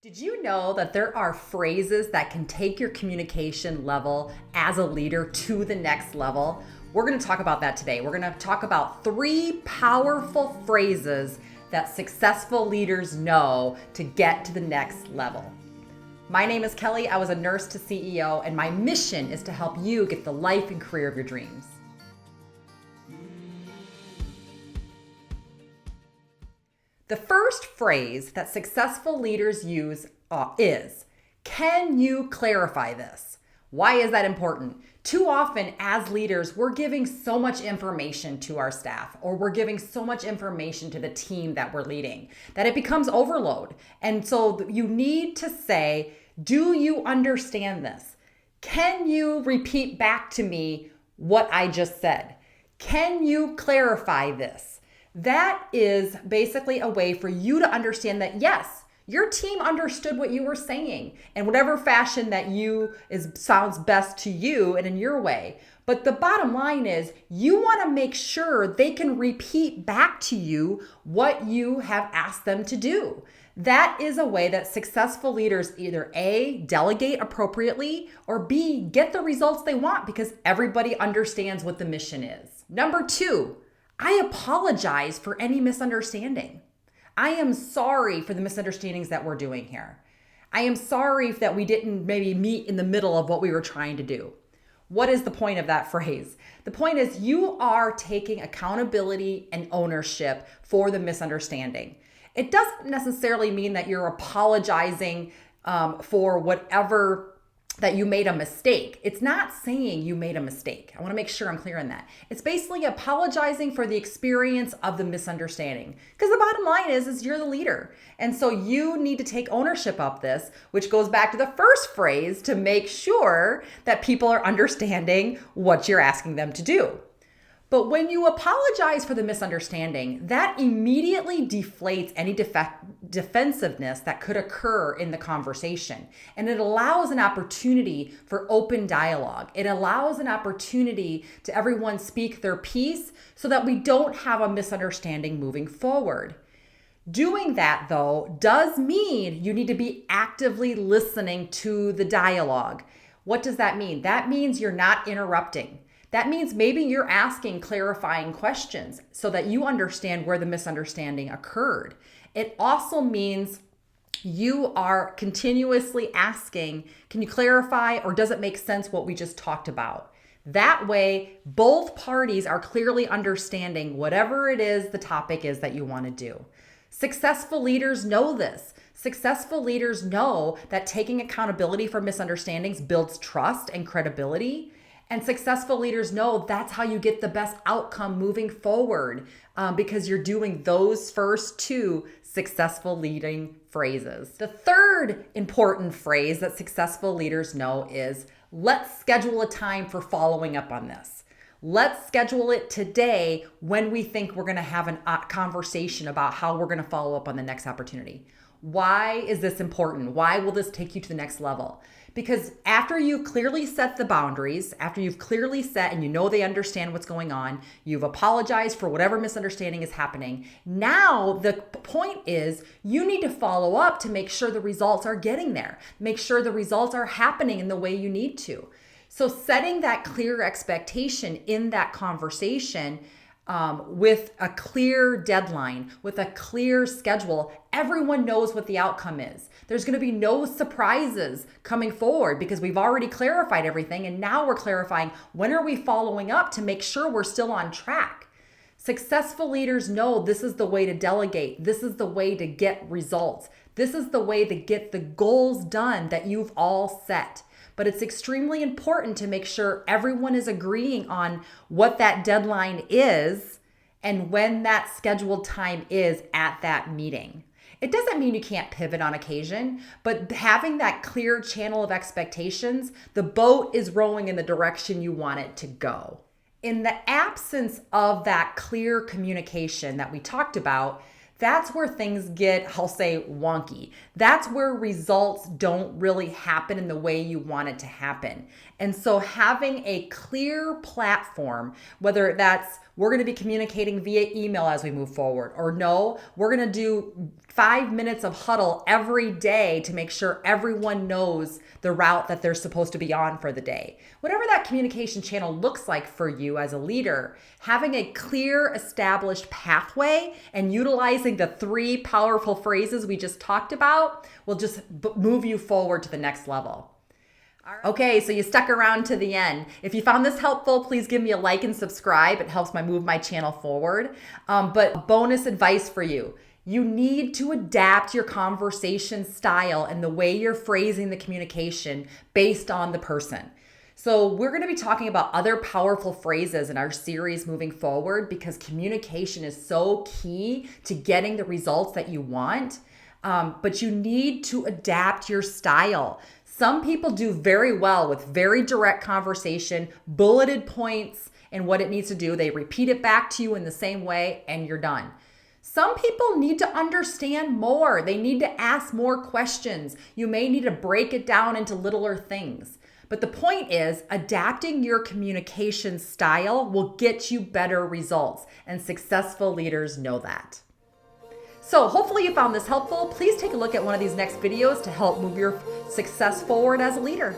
Did you know that there are phrases that can take your communication level as a leader to the next level? We're going to talk about that today. We're going to talk about 3 powerful phrases that successful leaders know to get to the next level. My name is Kelly. I was a nurse to CEO, and my mission is to help you get the life and career of your dreams. The first phrase that successful leaders use is, can you clarify this? Why is that important? Too often as leaders, we're giving so much information to our staff, or we're giving so much information to the team that we're leading that it becomes overload. And so you need to say, do you understand this? Can you repeat back to me what I just said? Can you clarify this? That is basically a way for you to understand that, yes, your team understood what you were saying in whatever fashion that sounds best to you and in your way. But the bottom line is you want to make sure they can repeat back to you what you have asked them to do. That is a way that successful leaders either A, delegate appropriately, or B, get the results they want because everybody understands what the mission is. Number 2, I apologize for any misunderstanding. I am sorry for the misunderstandings that we're doing here. I am sorry that we didn't maybe meet in the middle of what we were trying to do. What is the point of that phrase? The point is you are taking accountability and ownership for the misunderstanding. It doesn't necessarily mean that you're apologizing for whatever that you made a mistake. It's not saying you made a mistake. I want to make sure I'm clear on that. It's basically apologizing for the experience of the misunderstanding. Because the bottom line is you're the leader. And so you need to take ownership of this, which goes back to the first phrase to make sure that people are understanding what you're asking them to do. But when you apologize for the misunderstanding, that immediately deflates any defensiveness that could occur in the conversation. And it allows an opportunity for open dialogue. It allows an opportunity to everyone speak their piece so that we don't have a misunderstanding moving forward. Doing that, though, does mean you need to be actively listening to the dialogue. What does that mean? That means you're not interrupting. That means maybe you're asking clarifying questions so that you understand where the misunderstanding occurred. It also means you are continuously asking, can you clarify, or does it make sense what we just talked about? That way, both parties are clearly understanding whatever it is the topic is that you want to do. Successful leaders know this. Successful leaders know that taking accountability for misunderstandings builds trust and credibility. And successful leaders know that's how you get the best outcome moving forward because you're doing those first 2 successful leading phrases. The third important phrase that successful leaders know is, let's schedule a time for following up on this. Let's schedule it today when we think we're going to have a conversation about how we're going to follow up on the next opportunity. Why is this important? Why will this take you to the next level? Because after you clearly set the boundaries, after you've clearly set and you know they understand what's going on, you've apologized for whatever misunderstanding is happening. Now the point is you need to follow up to make sure the results are getting there. Make sure the results are happening in the way you need to. So setting that clear expectation in that conversation with a clear deadline, with a clear schedule, everyone knows what the outcome is. There's going to be no surprises coming forward because we've already clarified everything. And now we're clarifying when are we following up to make sure we're still on track. Successful leaders know this is the way to delegate. This is the way to get results. This is the way to get the goals done that you've all set. But it's extremely important to make sure everyone is agreeing on what that deadline is and when that scheduled time is at that meeting. It doesn't mean you can't pivot on occasion, but having that clear channel of expectations, the boat is rowing in the direction you want it to go. In the absence of that clear communication that we talked about, that's where things get, I'll say, wonky. That's where results don't really happen in the way you want it to happen. And so having a clear platform, whether that's we're going to be communicating via email as we move forward, or no, we're going to do 5 minutes of huddle every day to make sure everyone knows the route that they're supposed to be on for the day. Whatever that communication channel looks like for you as a leader, having a clear established pathway and utilizing the 3 powerful phrases we just talked about will just move you forward to the next level. Okay, so you stuck around to the end. If you found this helpful, please give me a like and subscribe. It helps move my channel forward. But bonus advice for you. You need to adapt your conversation style and the way you're phrasing the communication based on the person. So we're going to be talking about other powerful phrases in our series moving forward because communication is so key to getting the results that you want. But you need to adapt your style. Some people do very well with very direct conversation, bulleted points, and what it needs to do. They repeat it back to you in the same way, and you're done. Some people need to understand more. They need to ask more questions. You may need to break it down into littler things. But the point is, adapting your communication style will get you better results, and successful leaders know that. So hopefully you found this helpful. Please take a look at one of these next videos to help move your success forward as a leader.